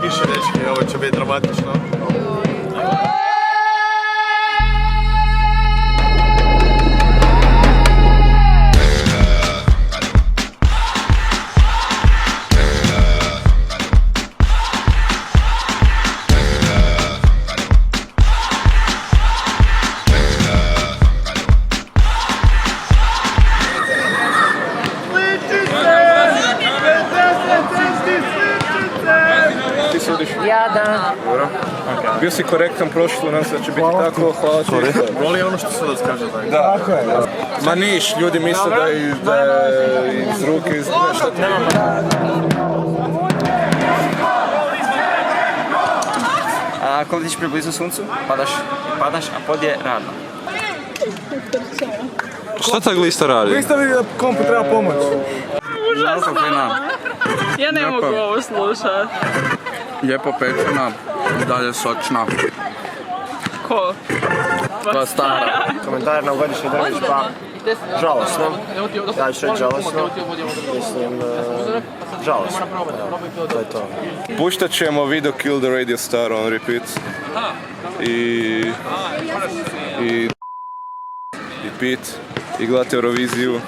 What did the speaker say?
Kiše, dečki, ovo će biti dramatično. Ja da. Dobro. Bio si korektan prošlo, nam se da će biti tako, hvala ti. Voli ono što sudac kaže tako. Da. Ma niš, ljudi misle da je iz ruke iz nešto. Ako letiš priblizu suncu, padaš, a pod je ravno. Šta ta glista radi? Glista vidi da kompu treba pomoć. Užasno! Ja ne mogu ovo slušat. Lijepo pečena, dalje sočna. Ko? Pa stara. Komentar na godišnji drvić, pa žalosno. Ja ću reći žalosno. Mislim, žalosno. To je to. Puštat ćemo video Kill the Radio Star on repeat. I Pete. I gledate Euroviziju.